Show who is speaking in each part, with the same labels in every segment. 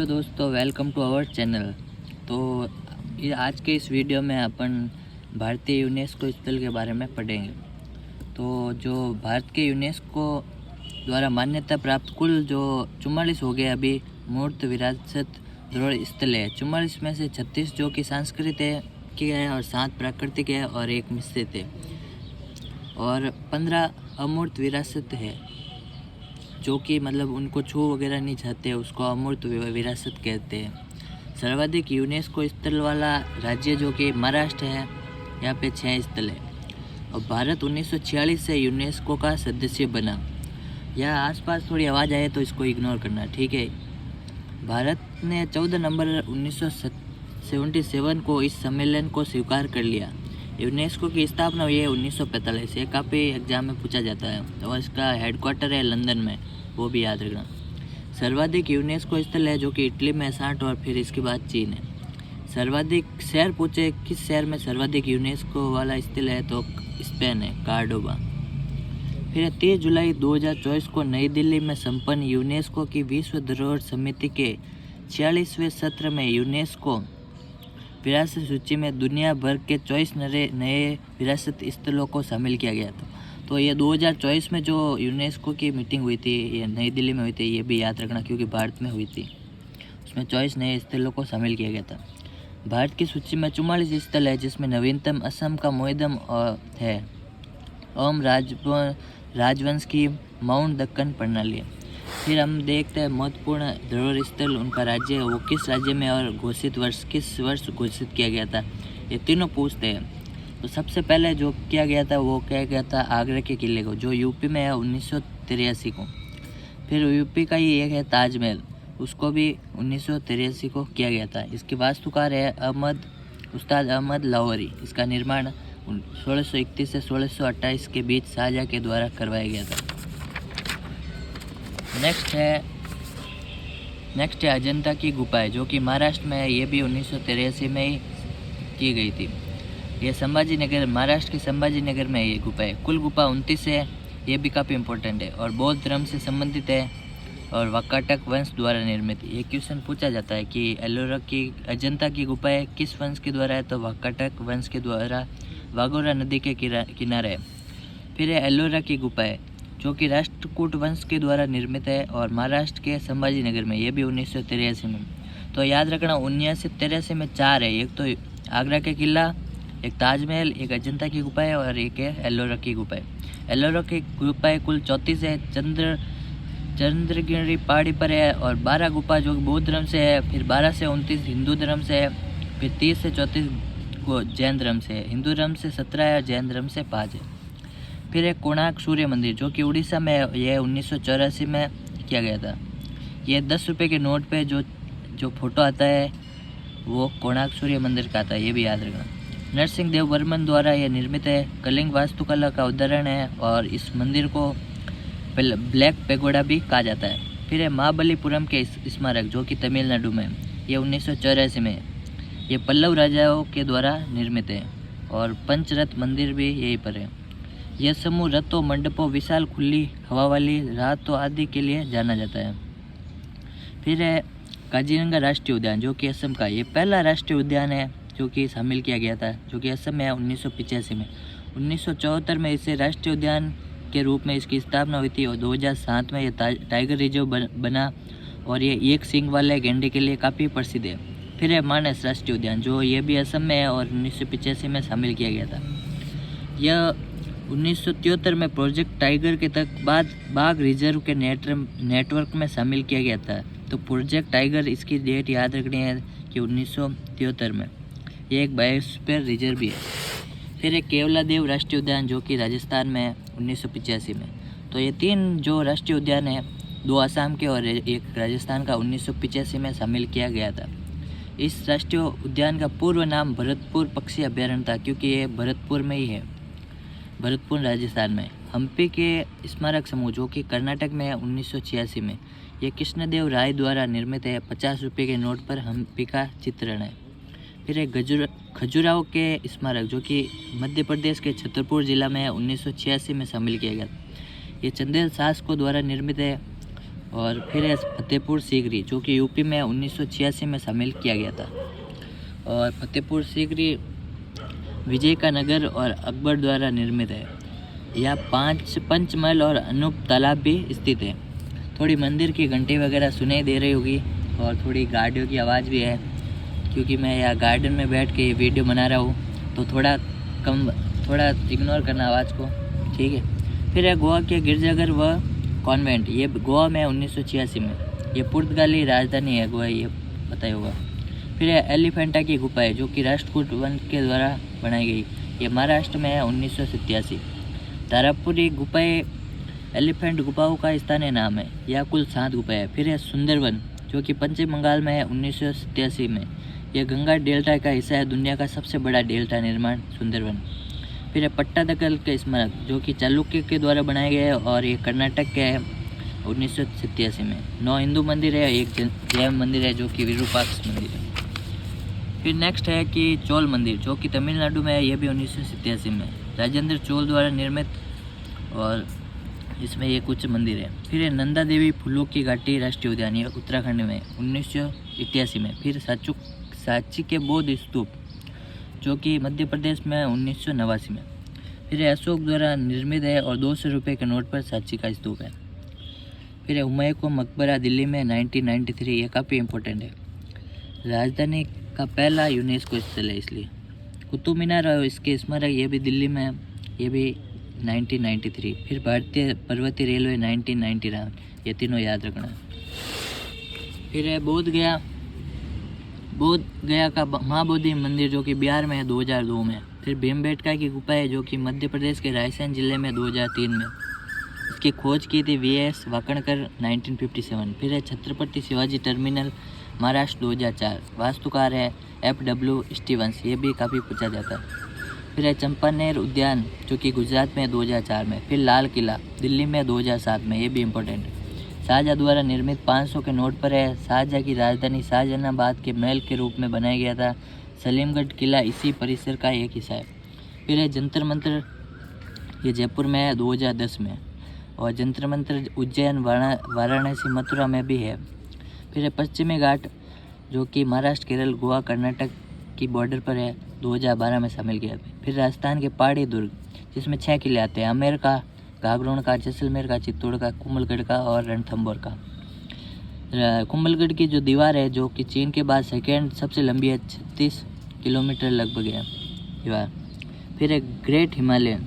Speaker 1: तो दोस्तों welcome to our channel. तो ये आज के इस वीडियो में अपन भारतीय यूनेस्को स्थल के बारे में पढ़ेंगे। तो जो भारत के यूनेस्को द्वारा मान्यता प्राप्त कुल जो 44 हो गए अभी मूर्त विरासत धरोहर स्थल है। 44 में से 36 जो कि सांस्कृतिक है और 7 प्राकृतिक है और 1 मिश्रित है और 15 अमूर्त विरासत है जो कि मतलब उनको छू वगैरह नहीं चाहते, उसको अमूर्त विरासत कहते हैं। सर्वाधिक यूनेस्को स्थल वाला राज्य जो कि महाराष्ट्र है, यहाँ पे 6 स्थल है और भारत 1946 से यूनेस्को का सदस्य बना। या आसपास थोड़ी आवाज़ आए तो इसको इग्नोर करना, ठीक है। भारत ने 14 नवंबर 1977 को इस सम्मेलन को स्वीकार कर लिया। यूनेस्को की स्थापना हुई है 1945। ये काफ़ी एग्जाम में पूछा जाता है और इसका हेडक्वार्टर है लंदन में, वो भी याद रखना। सर्वाधिक यूनेस्को स्थल है जो कि इटली में 60 और फिर इसके बाद चीन है। सर्वाधिक शहर पूछे किस शहर में सर्वाधिक यूनेस्को वाला स्थल है, तो स्पेन है, कार्डोबा। फिर 30 जुलाई 2024 को नई दिल्ली में संपन्न यूनेस्को की विश्व धरोहर समिति के 46वें सत्र में यूनेस्को विरासत सूची में दुनिया भर के 24 नए विरासत स्थलों को शामिल किया गया था। तो ये 2024 में जो यूनेस्को की मीटिंग हुई थी, ये नई दिल्ली में हुई थी, ये भी याद रखना क्योंकि भारत में हुई थी। उसमें 24 नए स्थलों को शामिल किया गया था। भारत की सूची में 44 स्थल है जिसमें नवीनतम असम का मोइदम है। ओम राजवंश की माउंट दक्कन प्रणाली। फिर हम देखते हैं महत्वपूर्ण धरोहर स्थल, उनका राज्य वो किस राज्य में और घोषित वर्ष किस वर्ष घोषित किया गया था, ये तीनों पूछते हैं। तो सबसे पहले जो किया गया था वो किया गया था आगरा के किले को, जो यूपी में है 1983 को। फिर यूपी का ही एक है ताजमहल, उसको भी 1983 को किया गया था। इसके वास्तुकार है उस्ताद अहमद लाहौरी। इसका निर्माण 1631 से 1628 के बीच शाहजहाँ के द्वारा करवाया गया था। नेक्स्ट है अजंता की गुफाएं जो कि महाराष्ट्र में है। ये भी 1983 में ही की गई थी। ये संभाजी नगर, महाराष्ट्र के संभाजी नगर में है ये गुफाएं। कुल गुफा 29 है, ये भी काफ़ी इंपॉर्टेंट है और बौद्ध धर्म से संबंधित है और वाकाटक वंश द्वारा निर्मित। ये क्वेश्चन पूछा जाता है कि एलोरा की अजंता की गुफाएं किस वंश के द्वारा है, तो वाकाटक वंश के द्वारा वाघोरा नदी के किनारे है। फिर है एलोरा की गुफाएं जो कि राष्ट्रकूट वंश के द्वारा निर्मित है और महाराष्ट्र के संभाजी नगर में, ये भी 1983 में। तो याद रखना 1983 में 4 है, एक तो आगरा के किला, एक ताजमहल, एक अजंता की गुफाएं और एक है एलोरा की गुफाएं। एलोरा की गुफाएं कुल 34 है, चंद्रगिरी पहाड़ी पर है और 12 गुफा जो बौद्ध धर्म से है, फिर 12 से 29 हिंदू धर्म से है, फिर 30 से 34 को जैन धर्म से है। हिंदू धर्म से 17 है और जैन धर्म से 5 है। फिर एक कोणार्क सूर्य मंदिर जो कि उड़ीसा में है, यह 1984 में किया गया था। ये 10 रुपये के नोट पे जो फोटो आता है वो कोणार्क सूर्य मंदिर का आता है, ये भी याद रखना। नरसिंह देव वर्मन द्वारा यह निर्मित है, कलिंग वास्तुकला का उदाहरण है और इस मंदिर को ब्लैक पेगोडा भी कहा जाता है। फिर है महाबलीपुरम के स्मारक जो कि तमिलनाडु में, ये 1984 में है। ये पल्लव राजाओं के द्वारा निर्मित है और पंचरथ मंदिर भी यहीं पर है। यह समूह रथों, मंडपों, विशाल खुली हवा वाली रातों आदि के लिए जाना जाता है। फिर है काजीरंगा राष्ट्रीय उद्यान जो कि असम का, ये पहला राष्ट्रीय उद्यान है जो कि शामिल किया गया था, जो कि असम में है 1985 में। 1974 में इसे राष्ट्रीय उद्यान के रूप में इसकी स्थापना हुई थी और 2007 में ये टाइगर रिजर्व बना और ये एक सींग वाले गैंडे के लिए काफ़ी प्रसिद्ध है। फिर है मानस राष्ट्रीय उद्यान जो ये भी असम में है और 1985 में शामिल किया गया था। यह 1973 में प्रोजेक्ट टाइगर के तक बाद बाघ रिजर्व के नेटवर्क में शामिल किया गया था। तो प्रोजेक्ट टाइगर, इसकी डेट याद रखनी है कि 1973 में। ये एक बायोस्फीयर रिजर्व भी है। फिर एक केवलादेव राष्ट्रीय उद्यान जो कि राजस्थान में है 1985 में। तो ये 3 जो राष्ट्रीय उद्यान है, 2 आसाम के और एक राजस्थान का, 1985 में शामिल किया गया था। इस राष्ट्रीय उद्यान का पूर्व नाम भरतपुर पक्षी अभ्यारण्य था क्योंकि ये भरतपुर में ही है, भरतपुर राजस्थान में। हम्पी के स्मारक समूह जो कि कर्नाटक में है 1986 में। यह कृष्णदेव राय द्वारा निर्मित है, 50 रुपये के नोट पर हम्पी का चित्रण है। फिर एक खजुराहो के स्मारक जो कि मध्य प्रदेश के छतरपुर जिला में है, 1986 में शामिल किया गया। ये चंदेल शासकों द्वारा निर्मित है और फिर है फतेहपुर सीकरी जो कि यूपी में 1986 में शामिल किया गया था। और फतेहपुर सीकरी विजय का नगर और अकबर द्वारा निर्मित है। यह 5 पंचमहल और अनूप तालाब भी स्थित है। थोड़ी मंदिर की घंटी वगैरह सुनाई दे रही होगी और थोड़ी गाड़ियों की आवाज़ भी है, क्योंकि मैं यहाँ गार्डन में बैठ के ये वीडियो बना रहा हूँ, तो थोड़ा इग्नोर करना आवाज़ को, ठीक है। फिर है गोवा के गिरजाघर व कॉन्वेंट, ये गोवा में 1986 में। ये पुर्तगाली राजधानी है गोवा, ये पता ही होगा। फिर है एलिफेंटा की गुफाएं जो कि राष्ट्रकूट वन के द्वारा बनाई गई, ये महाराष्ट्र में है 1987। तारापुरी गुफाएं एलिफेंट गुफाओं का स्थानीय नाम है। यह कुल 7 गुफाएं है। फिर है सुंदरवन जो कि पश्चिम बंगाल में है 1987 में। यह गंगा डेल्टा का हिस्सा है, दुनिया का सबसे बड़ा डेल्टा निर्माण सुंदरवन। फिर है पट्टादकल के स्मारक जो कि चालुक्य के द्वारा बनाए गए हैं और ये कर्नाटक के है 1987 में। 9 हिंदू मंदिर है, एक जैन मंदिर है जो कि विरूपाक्ष मंदिर है। फिर नेक्स्ट है कि चोल मंदिर जो कि तमिलनाडु में है, ये भी 1987 में राजेंद्र चोल द्वारा निर्मित, और इसमें ये कुछ मंदिर है। फिर है नंदा देवी फूलों की घाटी राष्ट्रीय उद्यान, ये उत्तराखंड में 1988 में। फिर सांची के बौद्ध स्तूप जो कि मध्य प्रदेश में 1989 में। फिर अशोक द्वारा निर्मित है और 200 रुपये के नोट पर सांची का स्तूप है। फिर हुमायूं का मकबरा दिल्ली में 1993, ये काफ़ी इम्पोर्टेंट है। राजधानी का पहला यूनेस्को स्थल है इसलिए। कुतुब मीनार और इसके स्मारक ये भी दिल्ली में है, ये भी 1993। फिर भारतीय पर्वतीय रेलवे 1999, ये तीनों याद रखना। फिर है बोध गया का महाबोधि मंदिर जो कि बिहार में है 2002 में। फिर भीमबेटका की गुफा है जो कि मध्य प्रदेश के रायसेन जिले में 2003 में। इसकी खोज की थी वीएस वाकणकर 1957। फिर है छत्रपति शिवाजी टर्मिनल महाराष्ट्र 2004, वास्तुकार है FW स्टीवंस, ये भी काफ़ी पूछा जाता है। फिर है चंपानेर उद्यान जो कि गुजरात में 2004 में। फिर लाल किला दिल्ली में 2007 में, ये भी इम्पोर्टेंट है। शाहजहाँ द्वारा निर्मित 500 के नोट पर है। शाहजहाँ की राजधानी शाहजहानाबाद के महल के रूप में बनाया गया था। सलीमगढ़ किला इसी परिसर का एक हिस्सा है। फिर है जंतर मंतर, ये जयपुर में है 2010 में। और जंतर मंतर उज्जैन वाराणसी मथुरा में भी है। फिर है पश्चिमी घाट जो कि महाराष्ट्र केरल गोवा कर्नाटक की बॉर्डर पर है, 2012 में शामिल किया। फिर राजस्थान के पहाड़ी दुर्ग जिसमें 6 किले आते हैं, आमेर का, घाघरोण का, जैसलमेर का, चित्तौड़ का, कुंभलगढ़ का और रणथंभौर का। कुंभलगढ़ की जो दीवार है जो कि चीन के बाद सेकेंड सबसे लंबी है, 36 किलोमीटर लगभग है दीवार। फिर एक ग्रेट हिमालयन,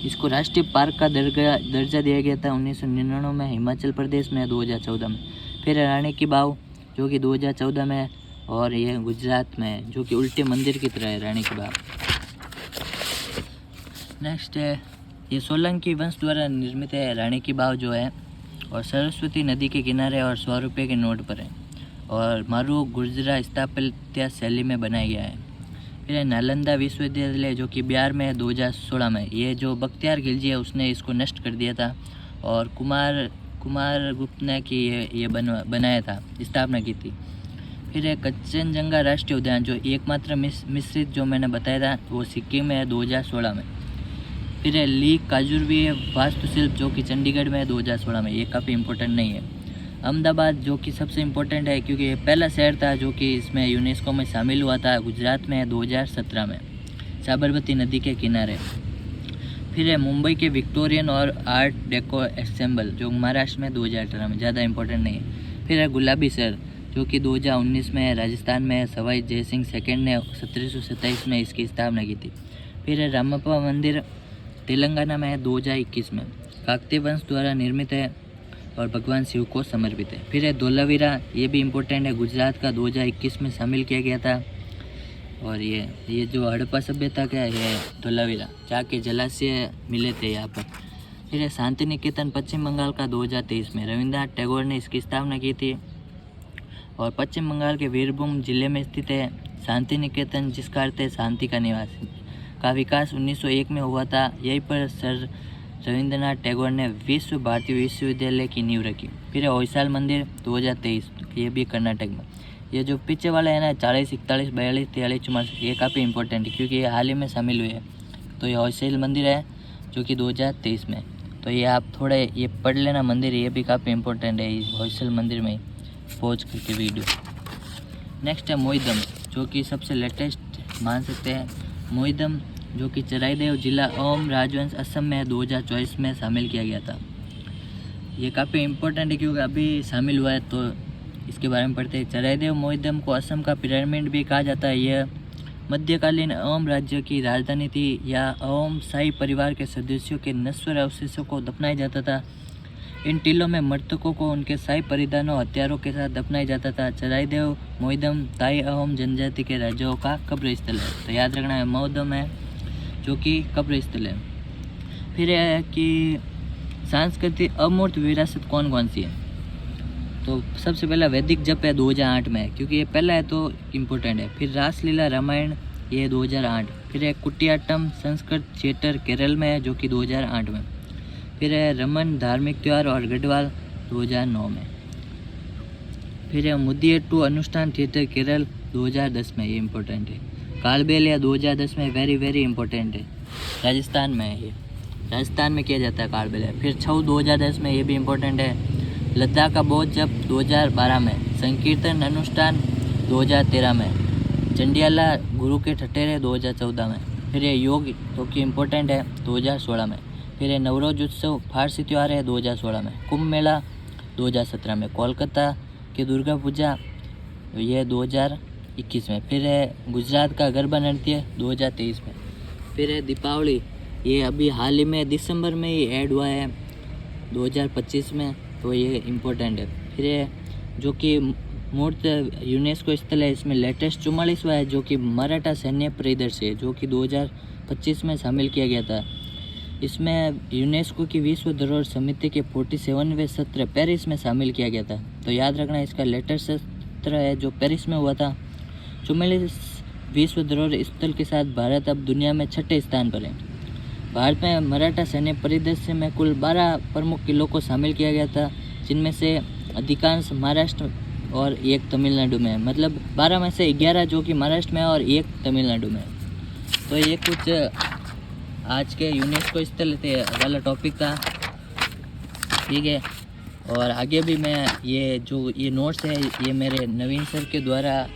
Speaker 1: इसको राष्ट्रीय पार्क का दर्जा दिया गया था 1999 में, हिमाचल प्रदेश में 2014 में। फिर रानी की वाव जो कि 2014 में है और ये गुजरात में है, जो कि उल्टे मंदिर की तरह है रानी की वाव। नेक्स्ट है ये सोलंकी वंश द्वारा निर्मित है रानी की वाव जो है, और सरस्वती नदी के किनारे और 100 रुपये के नोट पर है, और मारू गुर्जरा स्थापत्य शैली में बनाया गया है। फिर नालंदा विश्वविद्यालय जो कि बिहार में है 2016 में। ये जो बख्तियार खिलजी है उसने इसको नष्ट कर दिया था, और कुमार गुप्त ने ये बनाया था, स्थापना की थी। फिर है कच्चनजंगा राष्ट्रीय उद्यान जो एकमात्र मिश्रित जो मैंने बताया था वो सिक्किम में है 2016 में। फिर है ली काजुरवी वास्तुशिल्प जो कि चंडीगढ़ में है 2016 में, ये काफ़ी इम्पोर्टेंट नहीं है। अहमदाबाद जो कि सबसे इम्पोर्टेंट है क्योंकि ये पहला शहर था जो कि इसमें यूनेस्को में शामिल हुआ था, गुजरात में है 2017 में, साबरमती नदी के किनारे। फिर है मुंबई के विक्टोरियन और आर्ट डेको एसेंबल जो महाराष्ट्र में 2018 में, ज़्यादा इम्पोर्टेंट नहीं है। फिर है गुलाबी शहर जो कि 2019 में है, राजस्थान में है, सवाई जयसिंह सेकंड ने 1727 में इसकी स्थापना की थी। फिर है रामप्पा मंदिर तेलंगाना में है 2021 में, काकतीय वंश द्वारा निर्मित है और भगवान शिव को समर्पित है। फिर है धोलावीरा, ये भी इम्पोर्टेंट है, गुजरात का 2021 में शामिल किया गया था, और ये जो हड़प्पा सभ्यता का है धोलावीरा, जाके जलाशय मिले थे यहाँ पर। फिर है शांति निकेतन पश्चिम बंगाल का 2023 में, रविंद्रनाथ टैगोर ने इसकी स्थापना की थी, और पश्चिम बंगाल के वीरभूम जिले में स्थित है शांति निकेतन, जिसका अर्थ है शांति का निवास, का विकास 1901 में हुआ था। यहीं पर सर रविंद्रनाथ टैगोर ने विश्व भारती विश्वविद्यालय की नींव रखी। फिर है होयसाल मंदिर 2023, ये भी कर्नाटक में। ये जो पीछे वाले हैं ना 40, 41, 42, 43, 44, ये काफ़ी इंपॉर्टेंट है क्योंकि ये हाल ही में शामिल हुए हैं। तो ये होयसाल मंदिर है जो कि 2023 में। तो तो ये आप थोड़े ये पढ़ लेना। मंदिर ये भी काफ़ी इम्पोर्टेंट है, होयसल मंदिर में पहुँच करके वीडियो। नेक्स्ट है मोईदम, जो कि सबसे लेटेस्ट मान सकते हैं। मोईदम जो कि चराईदेव जिला ओम राजवंश असम में 2024 में शामिल किया गया था। ये काफ़ी इम्पोर्टेंट है क्योंकि अभी शामिल हुआ है, तो इसके बारे में पढ़ते हैं। चराईदेव मोईदम को असम का पिरामिड भी कहा जाता है। यह मध्यकालीन अवम राज्य की राजधानी थी। या अवम शाही परिवार के सदस्यों के नश्वर अवशेषों को दफनाया जाता था। इन टीलों में मृतकों को उनके शाही परिधानों हथियारों के साथ दफनाया जाता था। चराईदेव मोईदम ताई अवम जनजाति के राजाओं का कब्र स्थल है, तो याद रखना है मोईदम है जो कि कब्र स्थल है। फिर है कि सांस्कृतिक अमूर्त विरासत कौन कौन सी है, तो सबसे पहला वैदिक जप है 2008 में, क्योंकि ये पहला है तो इम्पोर्टेंट है। फिर रासलीला रामायण ये 2008। फिर है कुटियाट्टम संस्कृत थिएटर केरल में है जो कि 2008 में। फिर है रमन धार्मिक त्यौहार और गढ़वाल 2009 में। फिर है मुदियट्टू अनुष्ठान थिएटर केरल 2010 में, ये इम्पोर्टेंट है। कालबेलिया 2010 में, वेरी वेरी इम्पोर्टेंट है, राजस्थान में है, ये राजस्थान में किया जाता है कालबेलिया। फिर छऊ 2010 में, ये भी इम्पोर्टेंट है। लद्दाख का बौद्ध जप 2012 में। संकीर्तन अनुष्ठान 2013 में। चंडियाला गुरु के ठठेरे 2014 में। फिर ये योग जो कि इम्पोर्टेंट है 2016 में। फिर ये नवरोज उत्सव फारसी त्यौहार है 2016 में। कुंभ मेला 2017 में। कोलकाता की दुर्गा पूजा ये 2021 में। फिर है गुजरात का गरबा नृत्य 2023 में। फिर है दीपावली, ये अभी हाल ही में दिसंबर में ही ऐड हुआ है 2025 में, तो ये इम्पोर्टेंट है। फिर ये जो कि मूर्त यूनेस्को स्थल है, इसमें लेटेस्ट 44वां है जो कि मराठा सैन्य परिदृश्य है, जो कि 2025 में शामिल किया गया था। इसमें यूनेस्को की विश्व धरोहर समिति के 47वें सत्र पेरिस में शामिल किया गया था, तो याद रखना इसका लेटेस्ट सत्र है जो पेरिस में हुआ था। 44 विश्व धरोहर स्थल के साथ भारत अब दुनिया में 6ठे स्थान पर है। भारत में मराठा सैन्य परिदृश्य में कुल 12 प्रमुख किलों को शामिल किया गया था, जिनमें से अधिकांश महाराष्ट्र और एक तमिलनाडु में है। मतलब 12 में से 11 जो कि महाराष्ट्र में है और एक तमिलनाडु में है। तो ये कुछ आज के यूनेस्को स्थल थे वाला टॉपिक था, ठीक है। और आगे भी मैं ये नोट्स है ये मेरे नवीन सर के द्वारा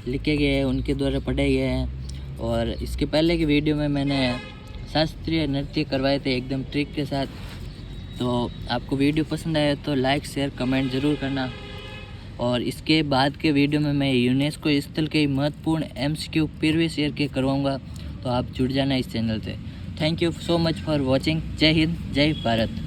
Speaker 1: लिखे गए हैं, उनके द्वारा पढ़े गए हैं। और इसके पहले की वीडियो में मैंने शास्त्रीय नृत्य करवाए थे एकदम ट्रिक के साथ। तो आपको वीडियो पसंद आया तो लाइक शेयर कमेंट ज़रूर करना। और इसके बाद के वीडियो में मैं यूनेस्को स्थल के महत्वपूर्ण MCQ प्रीवियस ईयर के करवाऊँगा, तो आप जुड़ जाना इस चैनल से। Thank you so much for watching. जय हिंद, जय भारत।